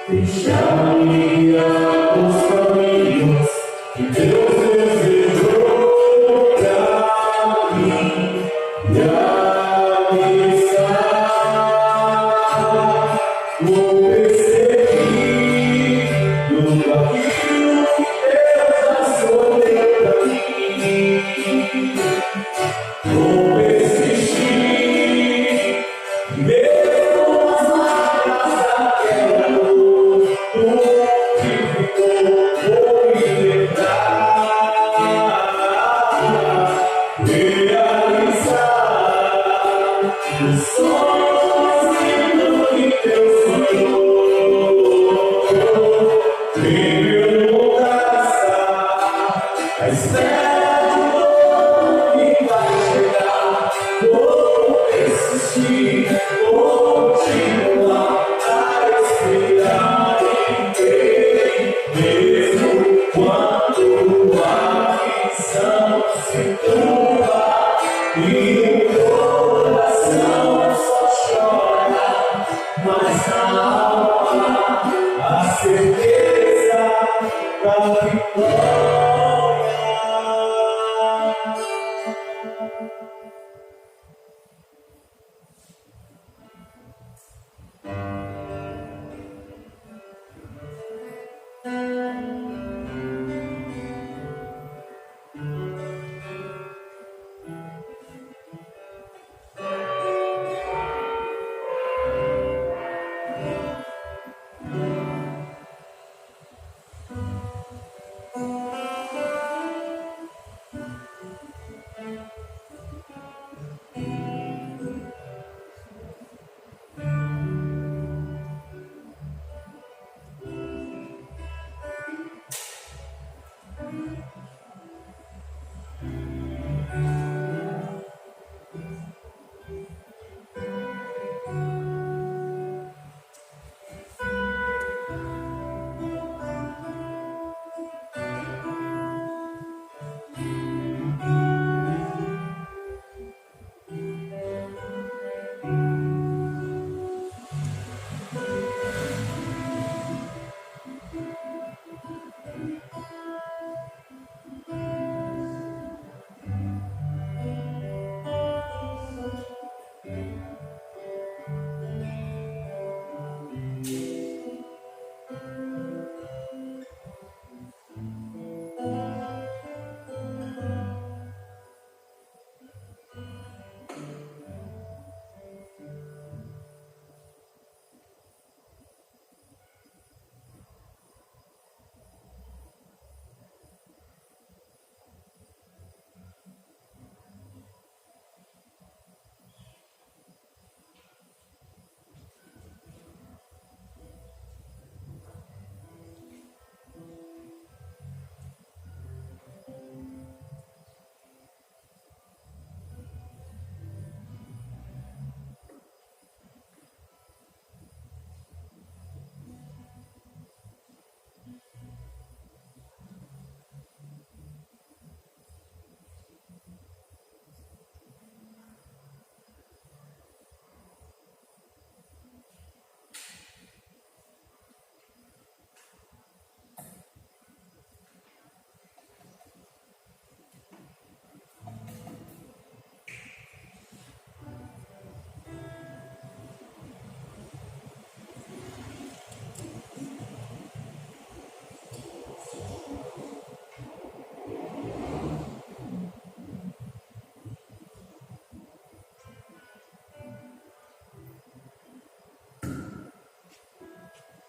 deixaria os caminhos que Deus desejou pra mim, e ali está. Vou perseguir tudo aquilo que Deus já escolheu pra mim. Vou persistir, mesmo nas marcas daquela dor, que ficou, vou me lembrar, realizar os sonhos que Deus sonhou. Em meu lugar está a espera de tudo que vai chegar. Vou persistir, continuar a esperar em crer, mesmo quando a visão se turva e o coração só chora, mas na alma a certeza da vitória.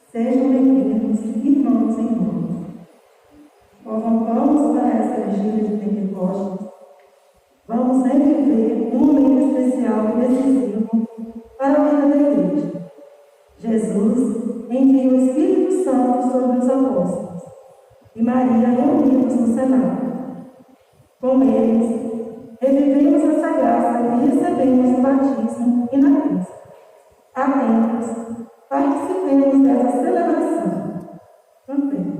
Sejam bem-vindos, irmãos e irmãs. Convocamos para esta vigília de Pentecostes. Vamos reviver um momento especial e decisivo para a vida da Igreja. Jesus envia o Espírito Santo sobre os apóstolos e Maria reuniu-os no cenáculo. Com eles, revivemos essa graça e recebemos o batismo e na cruz. Atentos, participemos dessa celebração. Cantemos.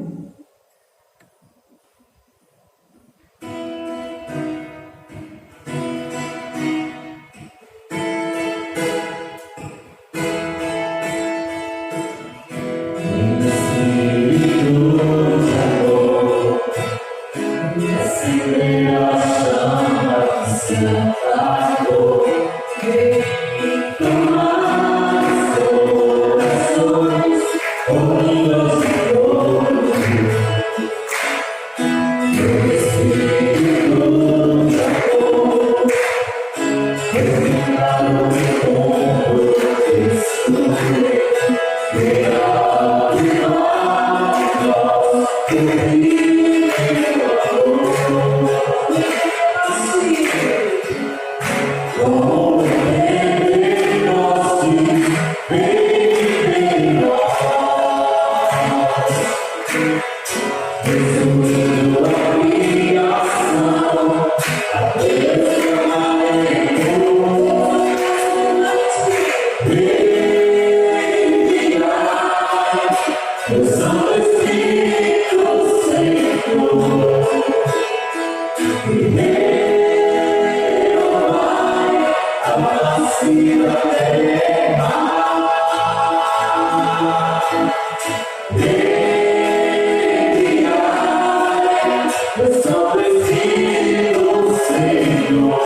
Eu só preciso, Senhor,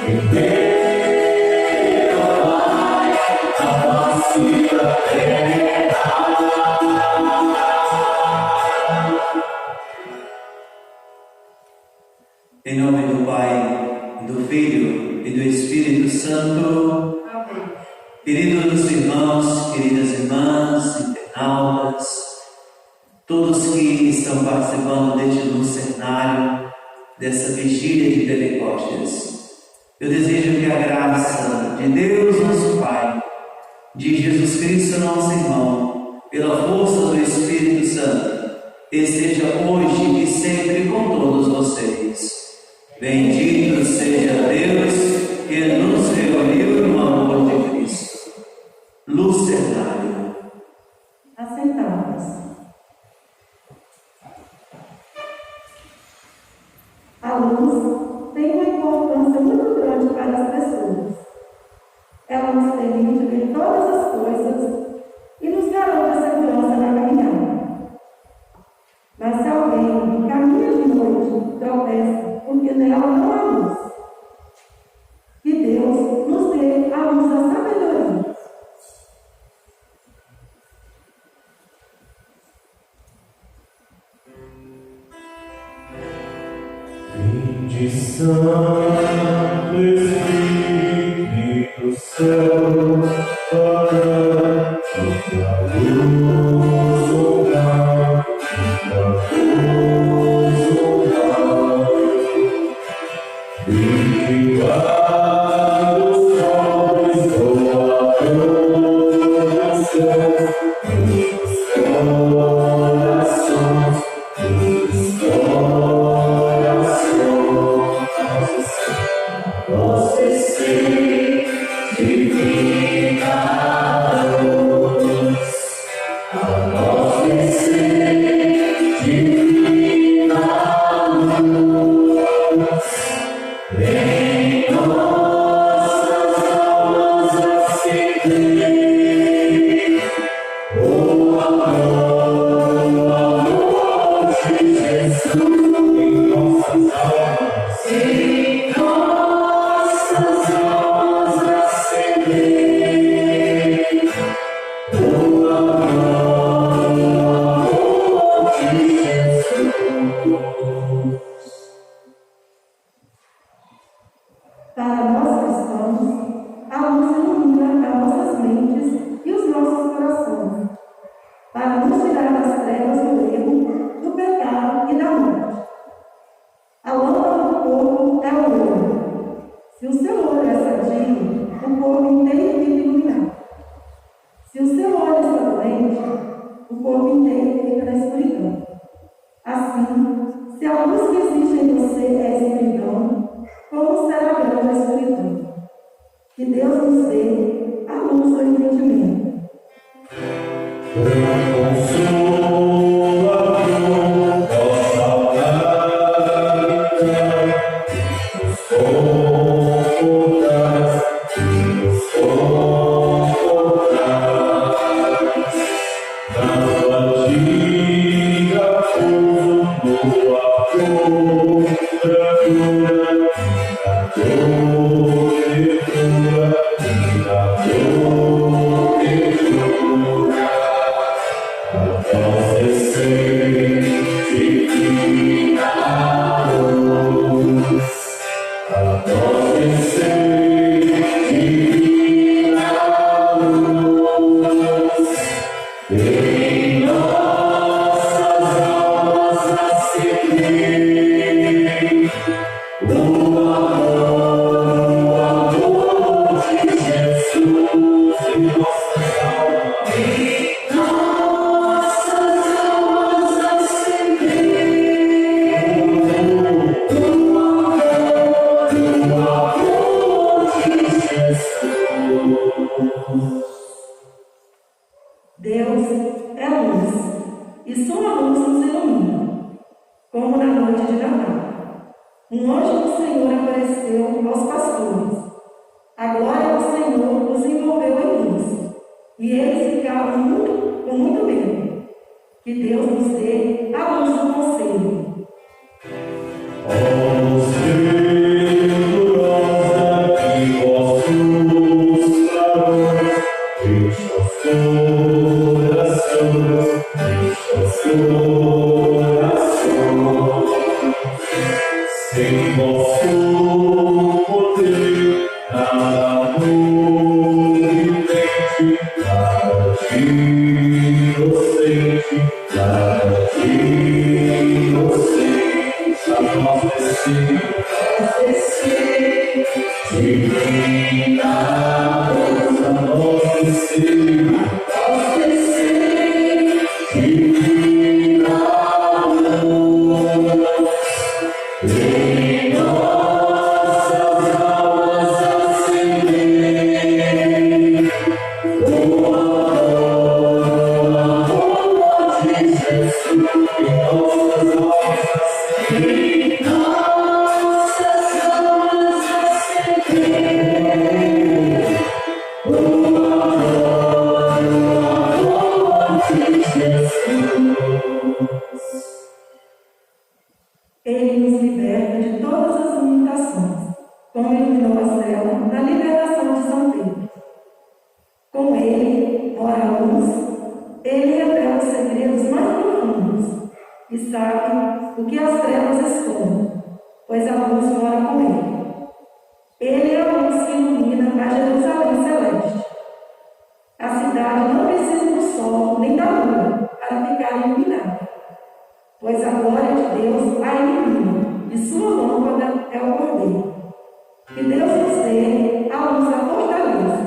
entender, Pai, a face da terra. Em nome do Pai, do Filho e do Espírito Santo. Amém. Queridos irmãos, queridas irmãs, internautas, todos que estão participando deste lucernário, dessa vigília de Pentecostes, eu desejo que a graça de Deus, nosso Pai, de Jesus Cristo, nosso irmão, pela força do Espírito Santo, esteja hoje e sempre com todos vocês. Bendito seja Deus que nos reuniu no amor de Cristo. Lucernário. Assentados. A luz tem uma importância muito grande para as pessoas. Ela nos permite ver todas as coisas e nos garante a segurança na caminhada. Mas se alguém caminha de noite, tropeça, porque nela não há luz. Que Deus nos dê a luz da sabedoria. Vinde, Santo Espírito Santo, para a luz solar, vinde para os homens com a proteção, dos corações, dos corações, você se divina luz, a nós descer divina luz, em nossas almas acender o amor de Jesus, em nossas almas, em nossas almas acender o amor de Jesus. Para nós cristãos, a luz ilumina as nossas mentes e os nossos corações, para nos tirar das trevas do erro, do pecado e da morte. A lâmpada do corpo é o olho. Se o seu olho é sadio, o corpo inteiro fica iluminado. Se o seu olho está doente, o corpo inteiro fica na escuridão. Assim, se a luz que existe em você é escuridão, como será grande a escuridão? Que Deus nos dê a luz do entendimento. Deus é luz, e sua luz nos ilumina, como na noite de Natal. Um anjo do Senhor apareceu aos pastores. A glória do Senhor os envolveu em luz, e eles ficaram muito com muito medo. Que Deus nos dê a luz do conselho. Sem vosso poder, nada inocente, nada inocente, a nós descer, divina luz, a nós descer, divina luz. Em nossas almas acender o amor de Jesus. Em nossas almas acender, o amor de Jesus. Ele nos liberta de todas as limitações, como iluminou a cela na liberação de São Pedro. Com ele, ora a luz, ele revela os segredos mais profundos e sabe o que as trevas escondem, pois a luz mora com ele. Ele é a luz que ilumina a Jerusalém celeste. A cidade não precisa do sol nem da lua para ficar iluminada, pois a glória de Deus a ilumina, e sua lâmpada é o Cordeiro. Que Deus nos dê a luz da fortaleza.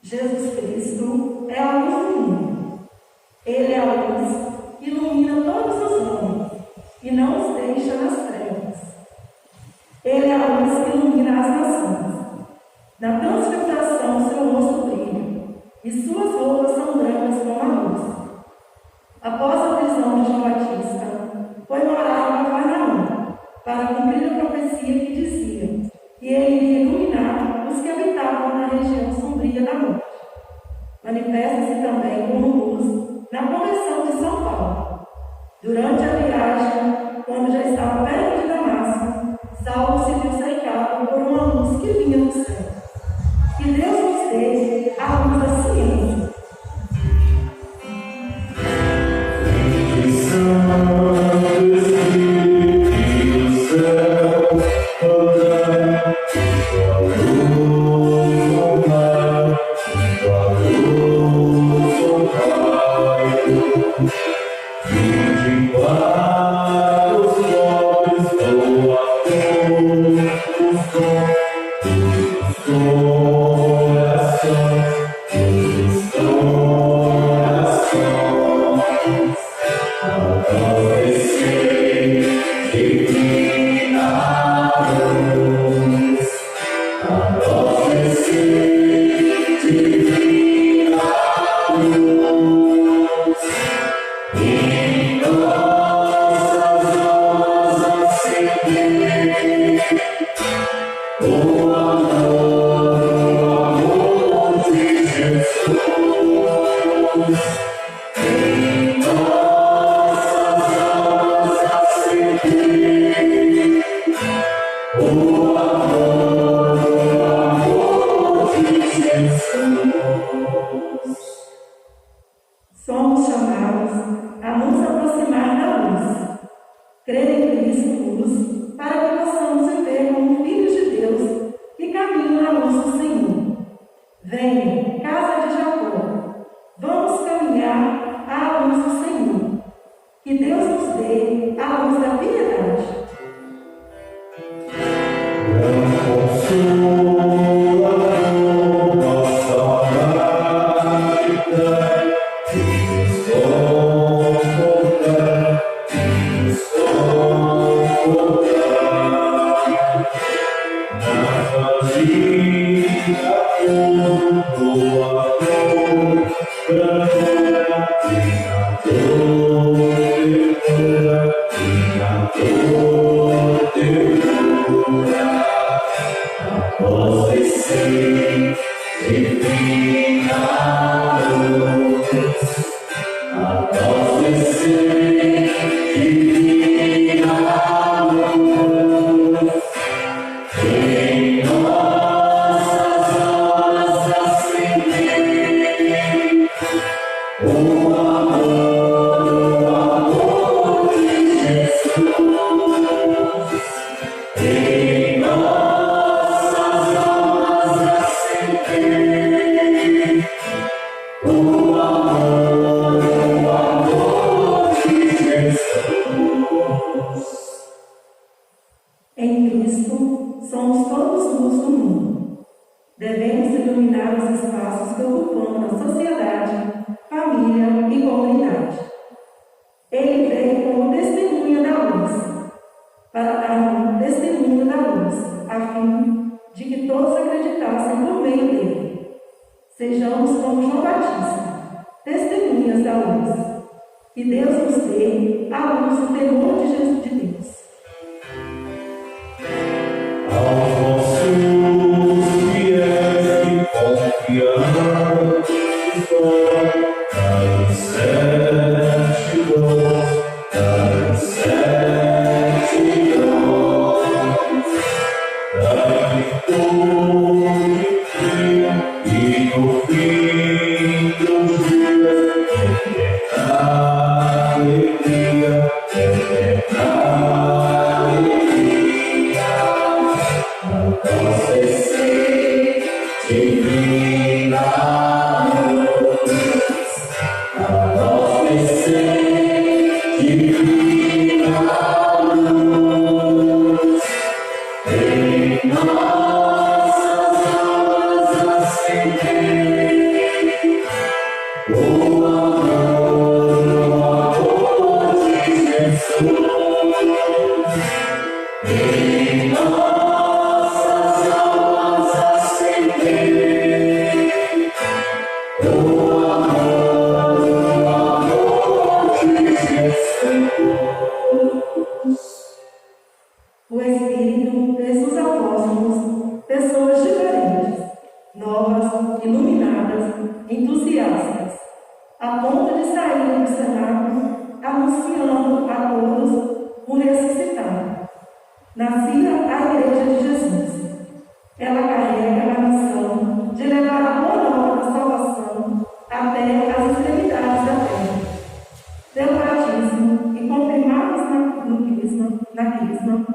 Jesus Cristo é a luz do mundo. Ele é a luz que ilumina todos os homens e não os deixa nas trevas. Ele é a luz que ilumina as nações. Na transfiguração seu rosto brilha e suas roupas são brancas como a luz. Após a prisão de João Batista, foi morar em Cafarnaum para cumprir a profecia que dizia que ele iria iluminar os que habitavam na região sombria da morte. Manifesta-se também como luz na conversão de São Paulo. Durante a viagem, quando já estava perto de Damasco, Saulo se viu cercado por uma luz que vinha do céu. Que Deus nos dê a luz da ciência. Coração Somos chamados a nos aproximar da luz, crer em Cristo luz, para que possamos viver como filhos de Deus que caminham na luz do Senhor. Venha, casa de Jacó, vamos caminhar à luz do Senhor. Que Deus nos dê a luz da piedade. Em Cristo, somos todos luz do mundo. Devemos iluminar os espaços que ocupamos na sociedade, família e comunidade. Ele veio como testemunha da luz, para dar um testemunho da luz, a fim de que todos acreditassem por meio dele. Sejamos como João Batista, testemunhas da luz. Que Deus nos dê a luz do temor de Jesus de Deus. O Espírito fez dos apóstolos pessoas diferentes, novas, iluminadas, entusiastas, a ponto de saírem do cenáculo anunciando a todos o ressuscitado. Nascia a Igreja de Jesus. Ela carrega a missão de levar a boa nova da salvação até as extremidades da terra. Pelo batismo e confirmados na Crisma,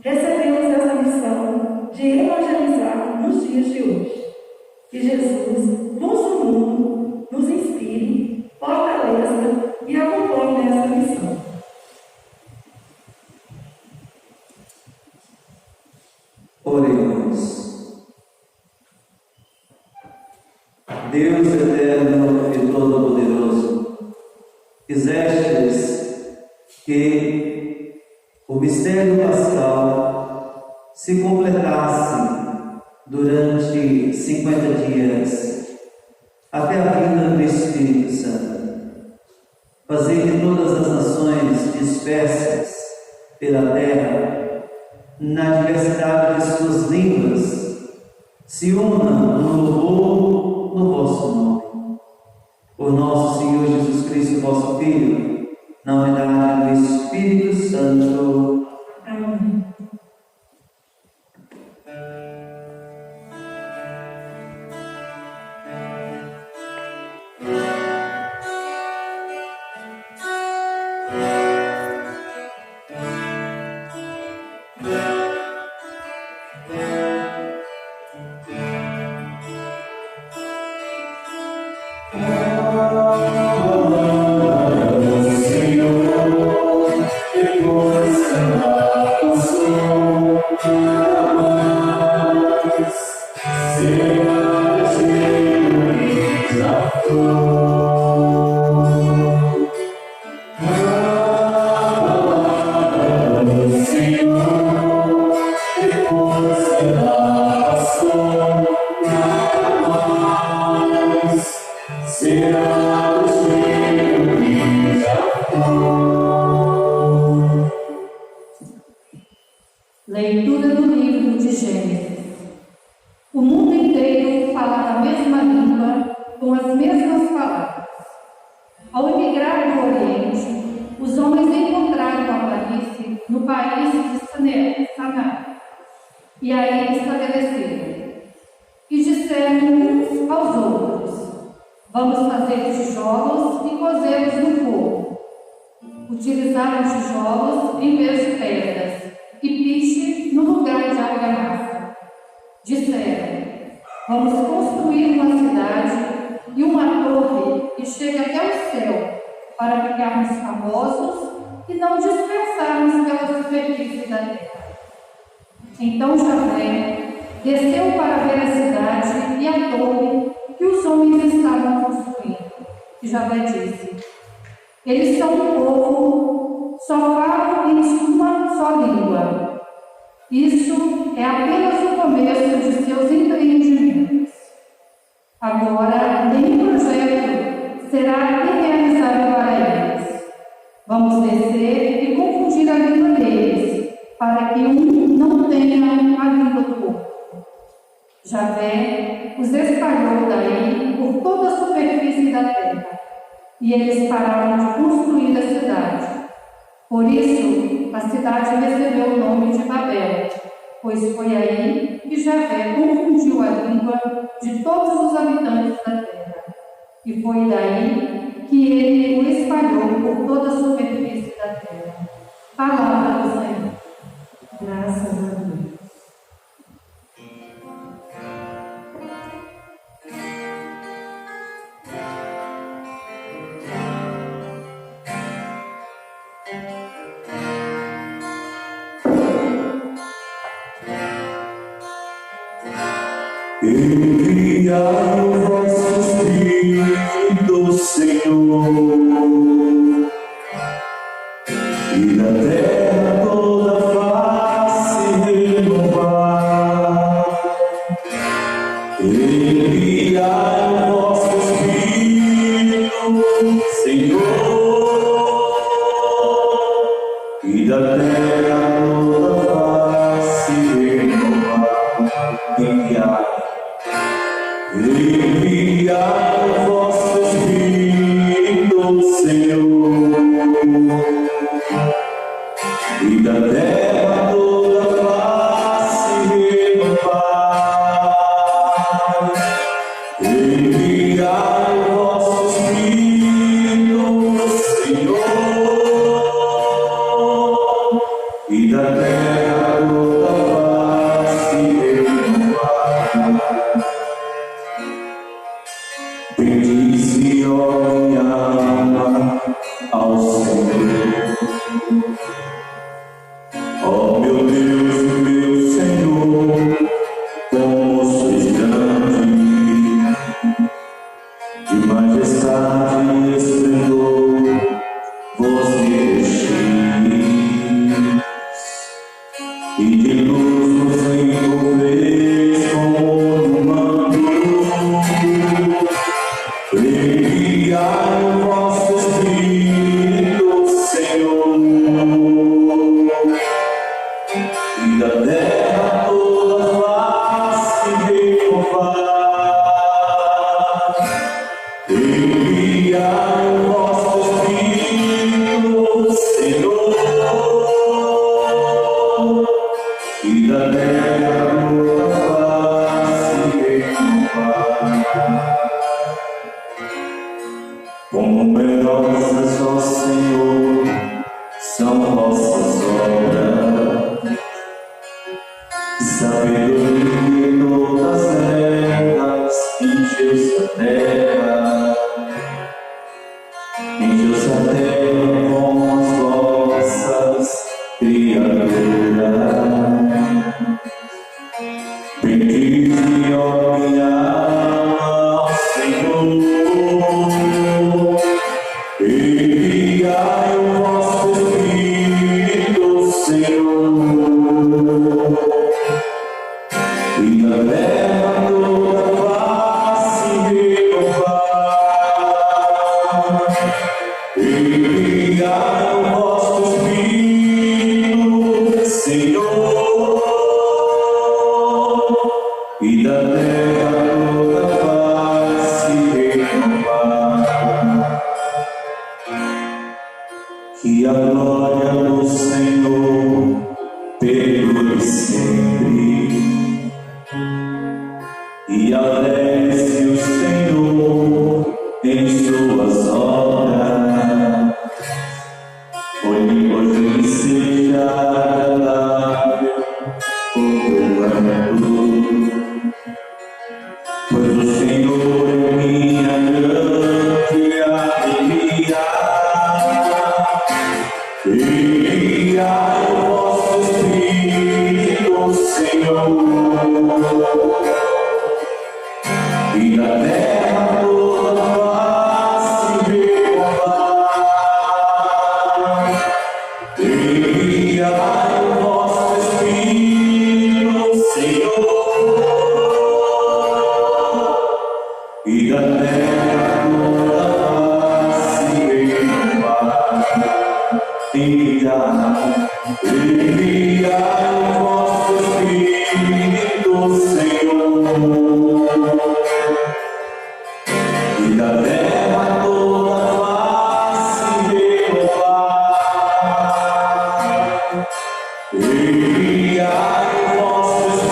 recebemos essa missão de evangelizar nos dias de hoje. Que Jesus, luz do mundo, nos inspire, fortaleça e acompanhe nessa missão. Oremos. Deus eterno e todo-poderoso, quisestes que o mistério pascal se completasse durante 50 dias, até a vinda do Espírito Santo. Fazer que todas as nações dispersas pela terra, na diversidade de suas línguas, se unam no louvor no vosso nome. Por nosso Senhor Jesus Cristo, vosso Filho, na unidade do Espírito Santo. Amém. Leitura do livro de Gênesis. O mundo inteiro fala a mesma língua, com as mesmas palavras. Ao emigrar do Oriente, os homens encontraram a planície no país de Saná, e aí estabeleceram. E disseram uns aos outros: vamos fazer tijolos e cozê-los no fogo. Utilizaram tijolos em vez de pedras, e piche no lugar de argamassa. Disseram: vamos construir uma cidade e uma torre que chegue até o céu, para ficarmos famosos e não dispersarmos pela superfície da terra. Então Javé desceu para ver a cidade e a torre que os homens estavam construindo. E Javé disse: eles são um povo, só falam em uma só língua. Isso é apenas o começo de seus empreendimentos. Agora, nenhum projeto será irrealizável para eles. Vamos descer e confundir a língua deles, para que um não tenha a língua do outro. Javé os espalhou daí por toda a superfície da terra, e eles pararam de construir a cidade. Por isso, a cidade recebeu o nome de Babel, pois foi aí que Javé confundiu a língua de todos os habitantes da terra. E foi daí que ele o espalhou por toda a superfície da terra. Palavra do Senhor. Graças a Deus. Enviai o vosso Espírito, Senhor, e da terra toda face renovar. Enviai o vosso Espírito, Senhor, e da terra toda face renovar. Enviai o vosso Espírito, Senhor, e da terra toda face renovar. Enviai o vosso Espírito, Senhor, e da terra toda face renovar. Bendize, ó minha alma, ao Senhor. Ó meu Deus e meu Senhor, como sois grande, de majestade e esplendor vos revestis, e de luz nos envolveis como no manto. Enviai o vosso Espírito, Senhor, e da terra toda face renovar. Enviai o vosso Espírito, Senhor, e da terra toda face renovar. Como numerosas, ó Senhor, são vossas obras, sabedoria em todas elas encheu a terra. e da terra toda face renovar. Enviai o vosso Espírito, Senhor, e da terra toda face renovar. Enviai o vosso Espírito, Senhor, e da terra toda face renovar. Enviai o vosso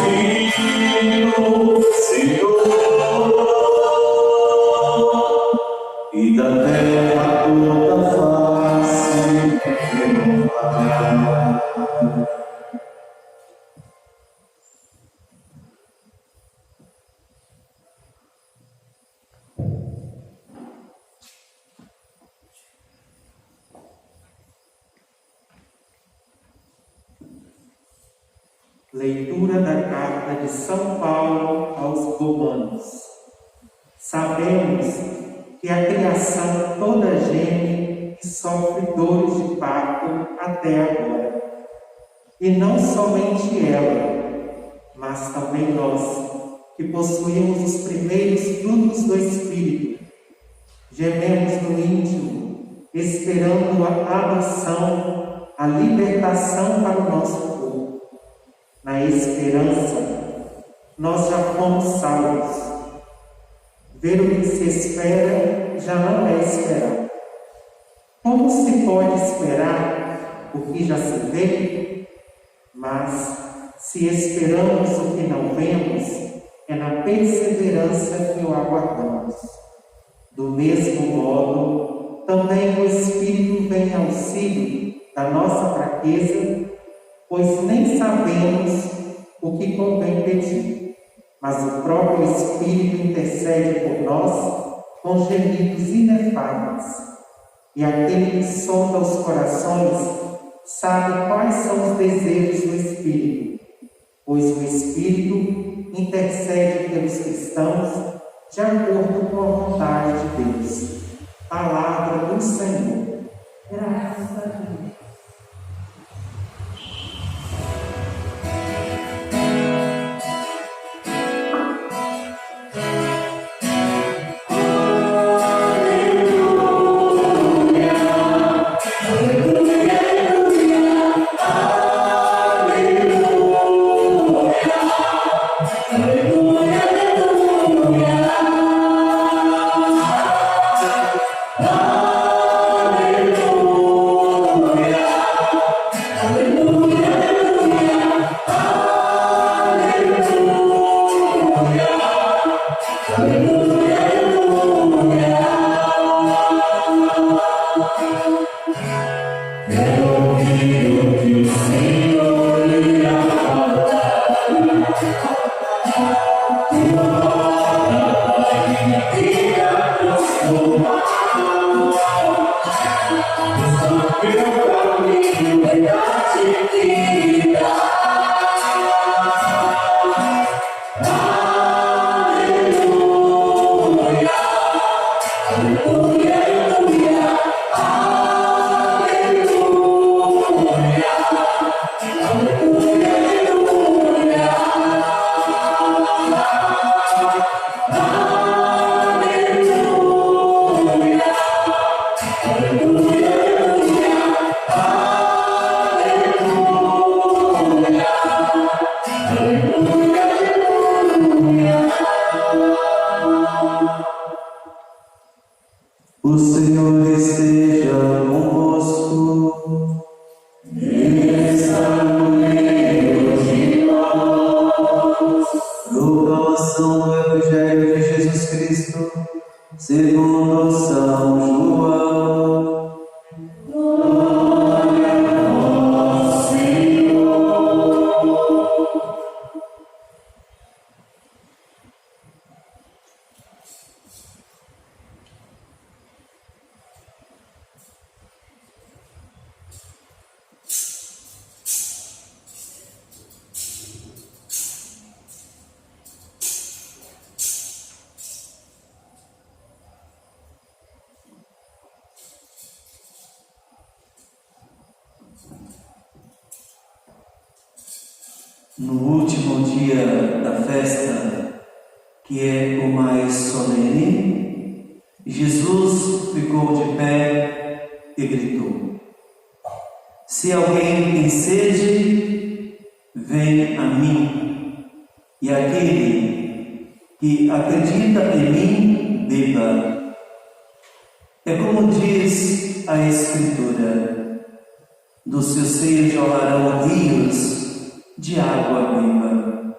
Espírito, Senhor, e da terra toda face renovar. Leitura da carta de São Paulo aos Romanos. Sabemos que a criação toda geme e sofre dores de parto até agora. E não somente ela, mas também nós, que possuímos os primeiros frutos do Espírito. Gememos no íntimo, esperando a adoção, a libertação para o nosso corpo. Na esperança, nós já fomos salvos. Ver o que se espera já não é esperar. Como se pode esperar o que já se vê? Mas, se esperamos o que não vemos, é na perseverança que o aguardamos. Do mesmo modo, também o Espírito vem em auxílio da nossa fraqueza, pois nem sabemos o que convém pedir, mas o próprio Espírito intercede por nós com gemidos inefáveis. E aquele que sonda os corações sabe quais são os desejos do Espírito, pois o Espírito intercede pelos cristãos de acordo com a vontade de Deus. Palavra do Senhor. Graças a Deus. O Senhor esteja convosco. Ele está no meio de nós. Proclamação do Evangelho de Jesus Cristo, segundo São João. Glória a vós, Senhor. no último dia da festa, que é o mais solene, Jesus ficou de pé e gritou: se alguém tem sede, vem a mim, e aquele que acredita em mim, beba. É como diz a Escritura: do seu seio jorrarão rios de água viva.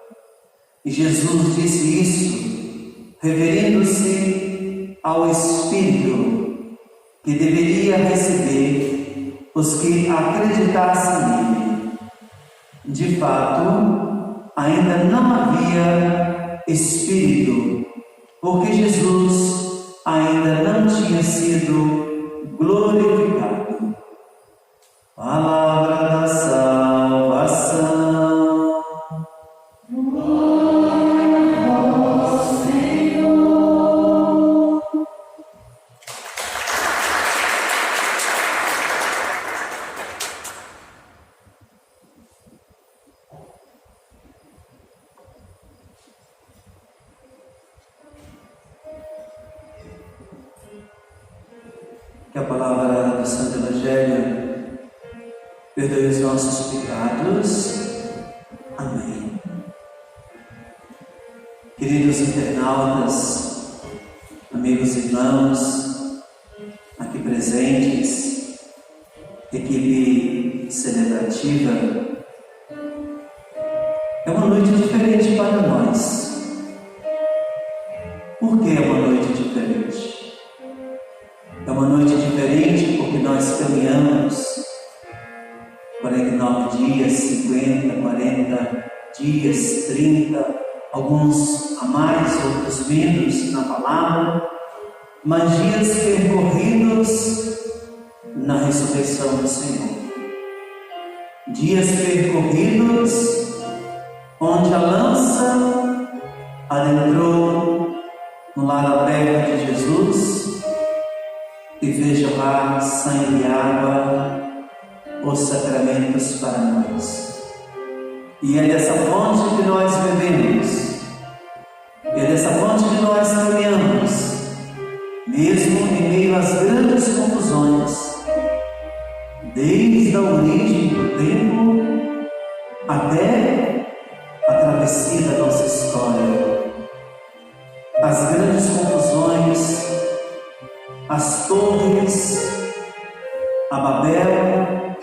E Jesus disse isso referindo-se ao Espírito que deveria receber os que acreditassem nele. De fato, ainda não havia Espírito, porque Jesus ainda não tinha sido glorificado. Palavra da salvação. Glória ao Senhor. Que a palavra do Santo Evangelho perdoe os nossos pecados. Amém. Queridos internautas, amigos e irmãos, aqui presentes, equipe celebrativa, é uma noite diferente para nós. Por que é uma noite diferente? É uma noite diferente porque nós caminhamos 49 dias, 50, 40 dias, 30, alguns a mais, outros menos na palavra, mas dias percorridos na ressurreição do Senhor. Dias percorridos onde a lança adentrou no lado aberto de Jesus e veja lá sangue e água, os sacramentos para nós. E é dessa fonte que nós bebemos, é dessa fonte que nós caminhamos, mesmo em meio às grandes confusões, desde a origem do tempo até a travessia da nossa história. As grandes confusões, as torres, a Babel,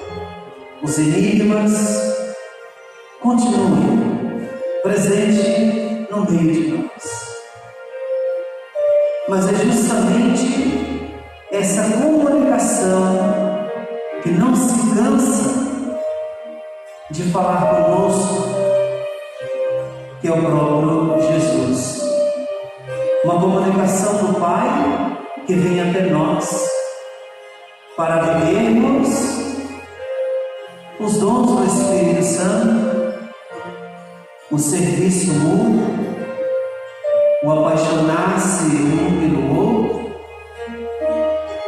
os enigmas, continuem presentes no meio de nós. Mas é justamente essa comunicação que não se cansa de falar conosco, que é o próprio Jesus. Uma comunicação do Pai que vem até nós para vivermos os dons do Espírito Santo, o serviço mútuo, o apaixonar-se um pelo outro,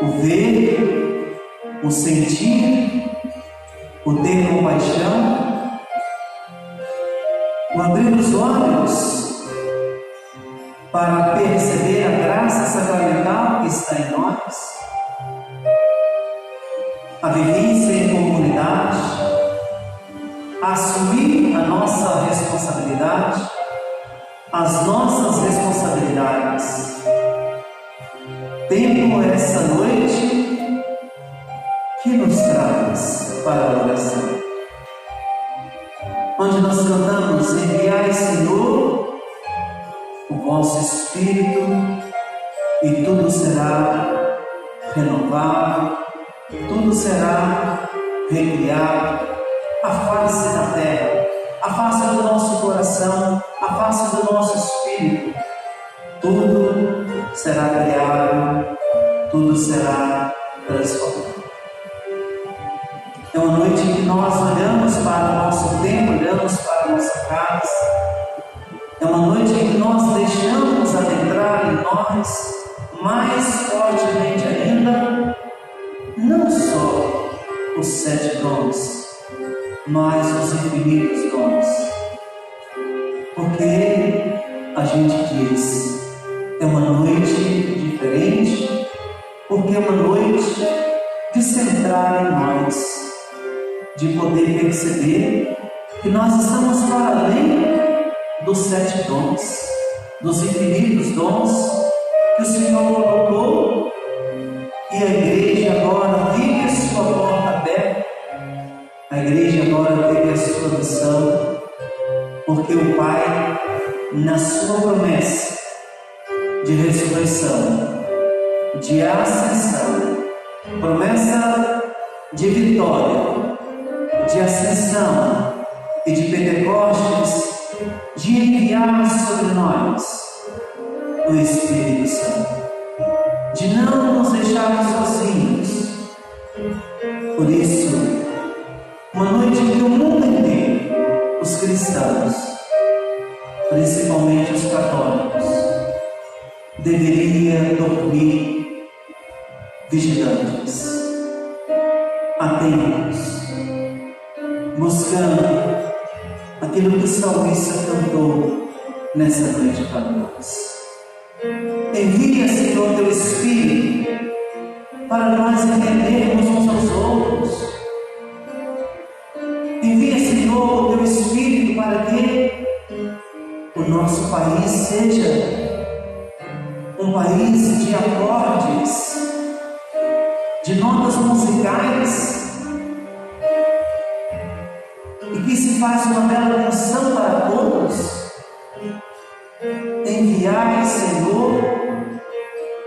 o ver, o sentir, o ter compaixão, o abrir os olhos para perceber a graça sacramental que está em nós, a vivência em comunidade, a assumir a nossa responsabilidade, as nossas responsabilidades. Tempo essa noite que nos traz para a oração, onde nós cantamos: enviai, Senhor, o vosso Espírito, e tudo será renovado, tudo será recriado, a face da terra, a face do nosso coração, a face do nosso espírito, tudo será criado, tudo será transformado. É uma noite em que nós olhamos para o nosso tempo, olhamos para a nossa casa. É uma noite em que nós deixamos adentrar em nós mais fortemente ainda, não só os 7 dons, mas os infinitos dons porque a gente diz, é uma noite diferente, porque é uma noite de centrar em nós, de poder perceber que nós estamos para além dos 7 dons, dos infinitos dons que o Senhor colocou, e a igreja agora vive a sua porta aberta, a igreja agora vive a sua missão, porque o Pai, na sua promessa de ressurreição, de ascensão, promessa de vitória, de ascensão e de Pentecostes, de enviar sobre nós o Espírito Santo, de não nos deixar sozinhos. Por isso, uma noite em que o mundo inteiro, os cristãos, principalmente os católicos, deveria dormir vigilantes, atentos, buscando aquilo que o salmista cantou nessa noite para nós. Envia, Senhor, teu Espírito para nós entendermos uns aos outros. Envia, Senhor, o teu Espírito para que o nosso país seja um país de acordes, de notas musicais, e que se faz uma bela canção para todos. Enviai, Senhor,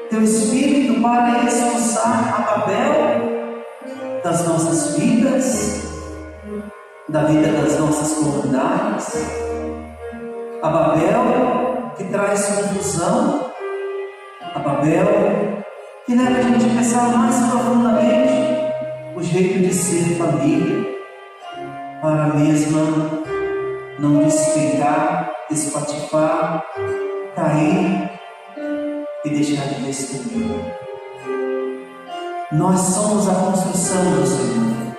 teu Espírito para expulsar a Babel das nossas vidas, da vida das nossas comunidades, a Babel que traz confusão, a Babel que leva a gente a pensar mais profundamente o jeito de ser família, para a mesma não desficar, espatifar, cair e deixar de destruir. Nós somos a construção do Senhor.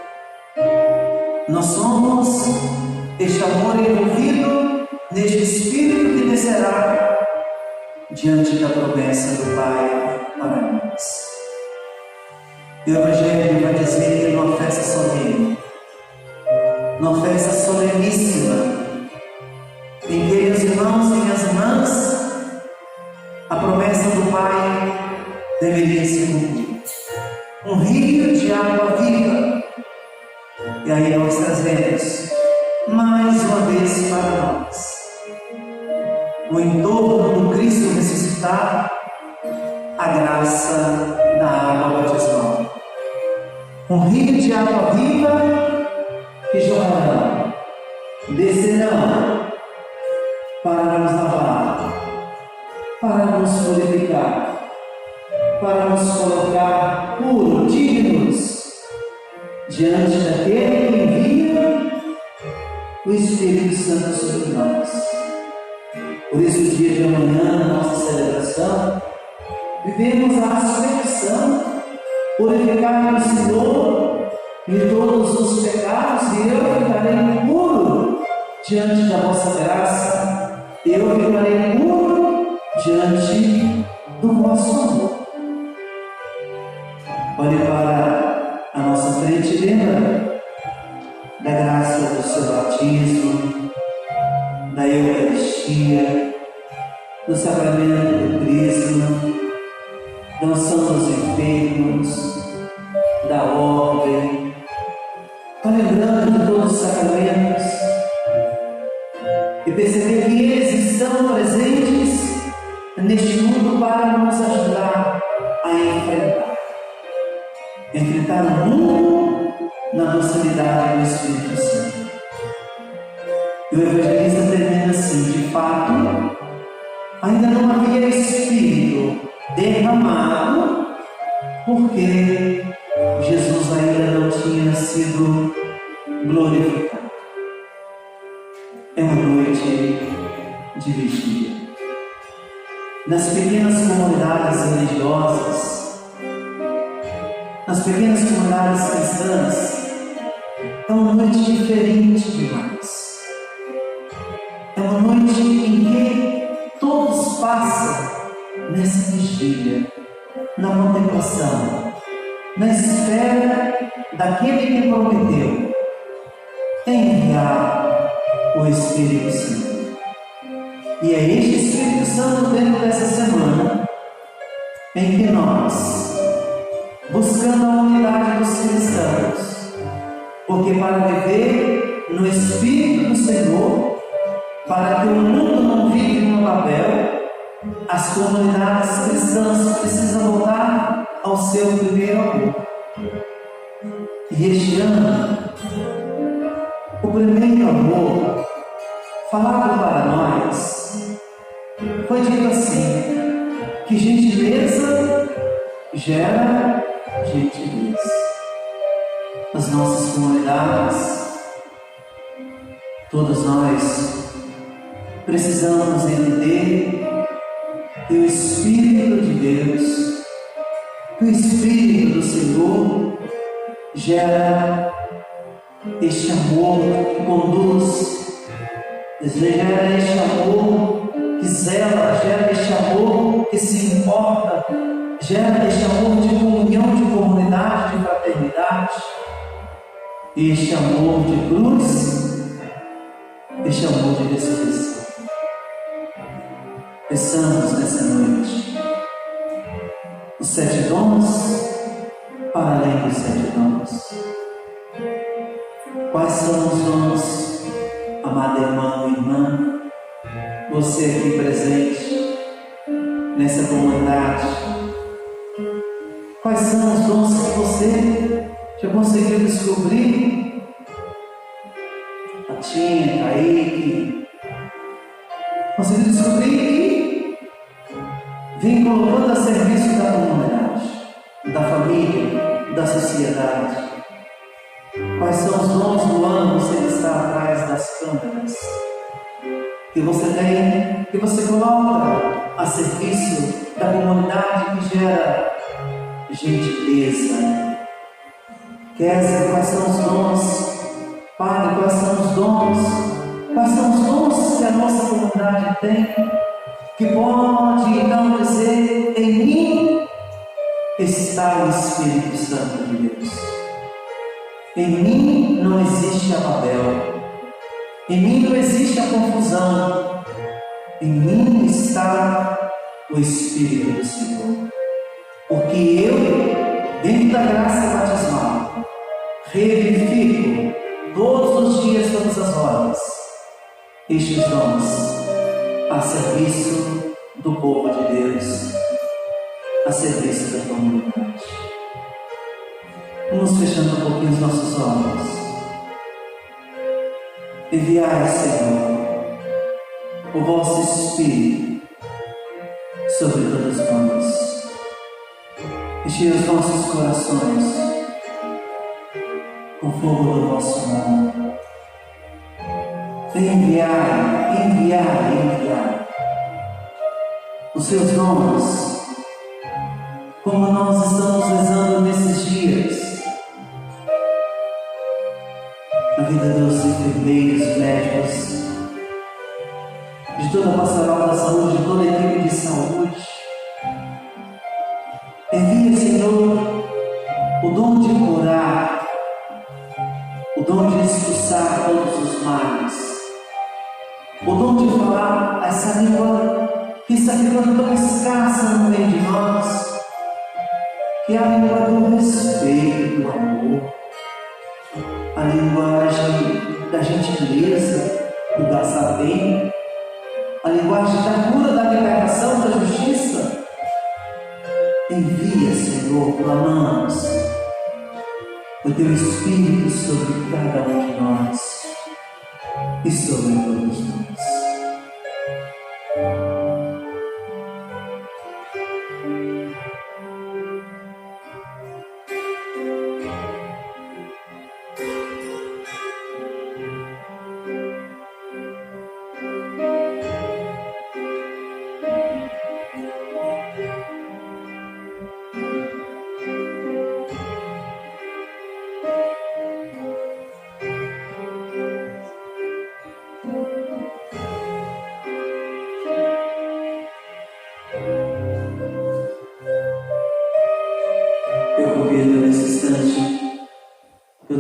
Nós somos este amor envolvido neste Espírito que descerá diante da promessa do Pai para nós. E o Evangelho vai dizer que numa festa solene, numa festa soleníssima, em que meus irmãos e minhas irmãs, a promessa do Pai deveria se cumprir. Um rio de água viva. E aí nós trazemos mais uma vez para nós o entorno do Cristo ressuscitado, a graça da água batismal. Um rio de água viva que jorrarão, descerão para nos lavar, para nos purificar, para nos colocar puros, dignos, diante daquele que envia o Espírito Santo sobre nós. Por isso, o dia de amanhã, na nossa celebração, vivemos a aspersão, purificar o Senhor de todos os pecados, e eu ficarei puro diante da vossa graça, eu ficarei puro diante do vosso amor. Olhe para a nossa frente e lembra da graça do seu batismo, da Eucaristia, do sacramento do Crisma, da unção dos enfermos, da ordem. Está lembrando de todos os sacramentos e perceber que eles estão presentes neste mundo para nos ajudar a enfrentar o mundo na docilidade do Espírito Santo. E o evangelista termina assim: de fato, ainda não havia Espírito derramado, porque Jesus ainda não tinha sido glorificado. É uma noite de vigília. Nas pequenas comunidades religiosas, nas pequenas comunidades cristãs, é uma noite diferente demais. É uma noite em vigília, na contemplação, na espera daquele que prometeu enviar o Espírito Santo. E é este Espírito Santo dentro dessa semana em que nós, buscando a unidade dos cristãos, porque para viver no Espírito do Senhor, para que o mundo não vive numa Babel, as comunidades cristãs precisam voltar ao seu primeiro amor. E este ano, o primeiro amor falado para nós foi dito assim, que gentileza gera gentileza. As nossas comunidades, todos nós precisamos entender que o Espírito de Deus, que o Espírito do Senhor gera este amor que conduz, gera este amor que zela, gera este amor que se importa, gera este amor de comunhão, de comunidade, de fraternidade, este amor de cruz, este amor de ressurreição. Peçamos nessa noite os 7 dons, para além dos 7 dons. Quais são os dons, amada irmã e irmã, você aqui presente nessa comunidade? Quais são os dons que você já conseguiu descobrir? Tatinha, Kaique, conseguiu descobrir e vem colocando a serviço da comunidade, da família, da sociedade. Quais são os dons do ano você que está atrás das câmeras? Que você tem, que você coloca a serviço da comunidade que gera gentileza. Kézia, quais são os dons? Padre, quais são os dons? Quais são os dons que a nossa comunidade tem? Que pode então dizer, em mim está o Espírito Santo de Deus. Em mim não existe a Babel. Em mim não existe a confusão. Em mim está o Espírito do Senhor. Porque eu, dentro da graça batismal, revivifico todos os dias, todas as horas, estes dons a serviço do povo de Deus, a serviço da comunidade. Vamos fechando um pouquinho os nossos olhos. Enviai, Senhor, o vosso Espírito sobre todos nós. Enchei os nossos corações com fogo do vosso amor. Enviai, enviai, enviai os seus dons, como nós estamos rezando nesses dias, na vida dos enfermeiros, médicos, de toda a pastoral da saúde, de toda a equipe de saúde. Envia, Senhor, o dom de curar, o dom de expulsar todos os males, o dom de falar essa língua, que essa língua tão escassa no meio de nós, que é a língua do respeito, do amor, a linguagem da gentileza, do gastar bem, a linguagem da cura, da libertação, da justiça. Envia, Senhor, clamamos o Teu Espírito sobre cada um de nós e sobre todos nós.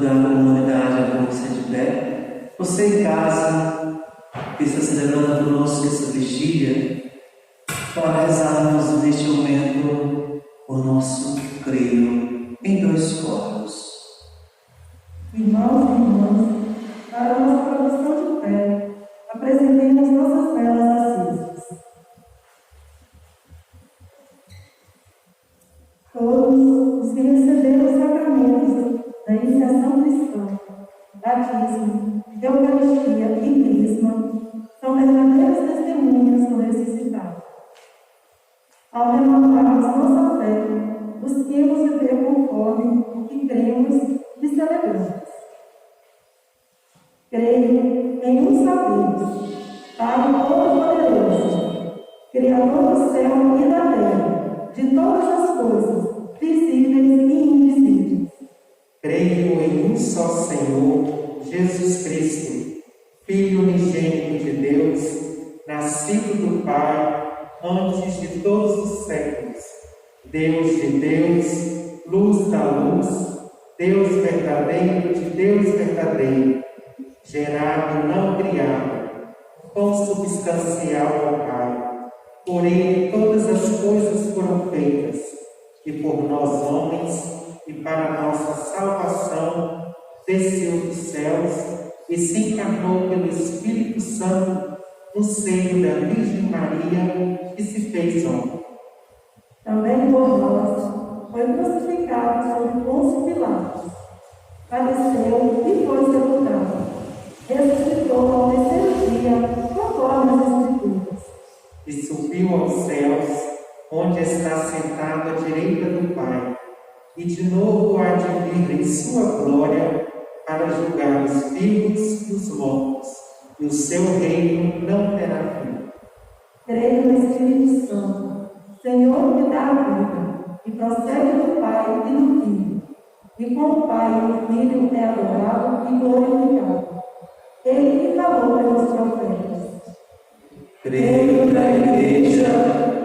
da comunidade a Bolsa de Pé. Você em casa, que está celebrando conosco essa vigília, para rezarmos neste momento o nosso creio em 2 coros. Irmãos e irmãs, para a nossa profissão de fé, apresentemos nossas velas acesas. Todos os que receberam os sacramentos da iniciação cristã, batismo, Eucaristia e Crisma, são verdadeiras testemunhas do ressuscitado. Ao renovarmos nossa fé, busquemos viver conforme o que cremos e celebramos. Creio em um só Deus, Pai Todo-Poderoso, Criador do céu e da terra, de todas as coisas, visíveis e invisíveis. Creio em um só Senhor, Jesus Cristo, Filho unigênito de Deus, nascido do Pai, antes de todos os séculos, Deus de Deus, luz da luz, Deus verdadeiro de Deus verdadeiro, gerado e não criado, consubstancial ao Pai. Por ele todas as coisas foram feitas, e por nós homens, e para nossa salvação, desceu dos céus e se encarnou pelo Espírito Santo no seio da Virgem Maria e se fez homem. Também por nós foi crucificado sob Pôncio Pilatos, padeceu e foi sepultado, ressuscitou ao 3º dia, conforme as Escrituras, E subiu aos céus, onde está sentado à direita do Pai, e de novo há de vir em sua glória para julgar os vivos e os mortos, e o seu reino não terá fim. creio no Espírito Santo, Senhor que dá a vida, e procede do Pai e do Filho, e com o Pai e o Filho é adorado e glorificado. Ele que falou pelos profetas. Creio na Igreja,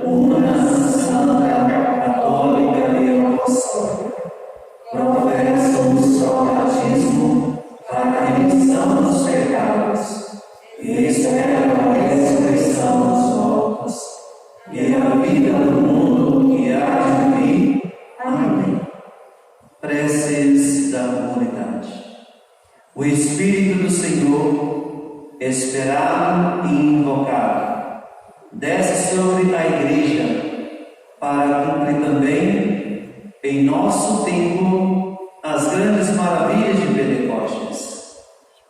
uma santa, católica e apostólica. Professo um só batismo para a remissão dos pecados e espero a ressurreição dos mortos e a vida do mundo que há de vir. Amém. Preces da comunidade. O Espírito do Senhor, esperado e invocado, desce sobre a Igreja para cumprir também, em nosso tempo, as grandes maravilhas de Pentecostes.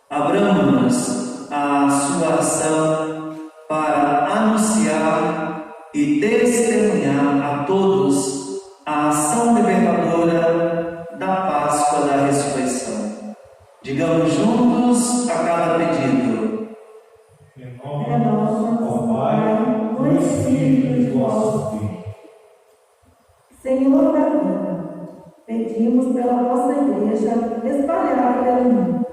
Abramos-nos à sua ação para anunciar e testemunhar a todos a ação libertadora da Páscoa da Ressurreição. Digamos juntos a cada pedido: Renova, ó Pai, no Espírito de vosso Filho. Senhor da vida, pedimos pela vossa Igreja espalhada pelo mundo,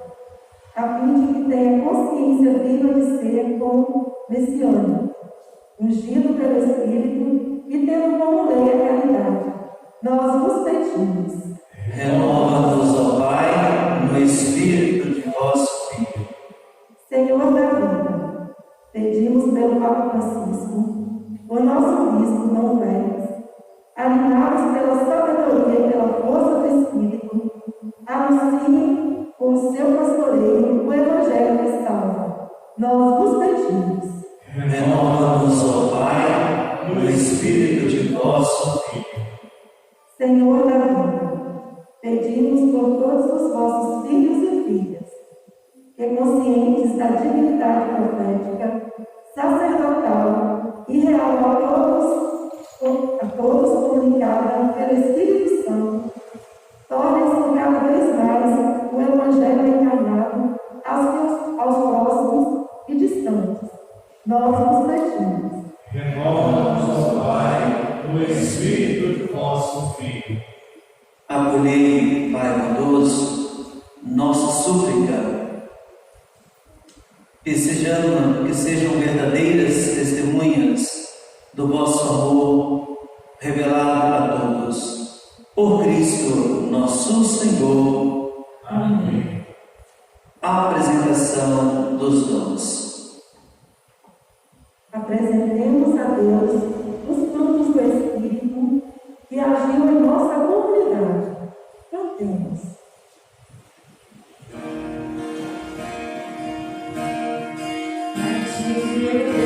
a fim de que tenha consciência viva de ser como messiânico, ungido pelo Espírito e tendo como lei a caridade. Nós vos pedimos. renova-nos, ó Pai, no Espírito de vosso Filho. Senhor da vida, pedimos pelo Papa Francisco, o nosso bispo Dom Félix, animados pela sabedoria e pela força do Espírito, anuncie com o seu pastoreio o Evangelho que salva. Nós vos pedimos. Renova-nos, ó Pai, no Espírito de vosso Filho. Senhor da vida, pedimos por todos os vossos filhos e filhas, que conscientes da dignidade profética, sacerdotal e real a todos comunicada pelo Espírito Santo, tornem-se cada vez mais o Evangelho encarnado aos próximos e distantes. Nós vos pedimos. Renova-nos, ó Pai, no Espírito de vosso Filho. Acolhei, Pai bondoso, nossa súplica, que sejam verdadeiras testemunhas do vosso amor revelado a todos. Por Cristo, nosso Senhor. Amém. A apresentação dos dons. Apresentemos a Deus os frutos do Espírito que agiu em nossa comunidade. Cantemos. Atividade.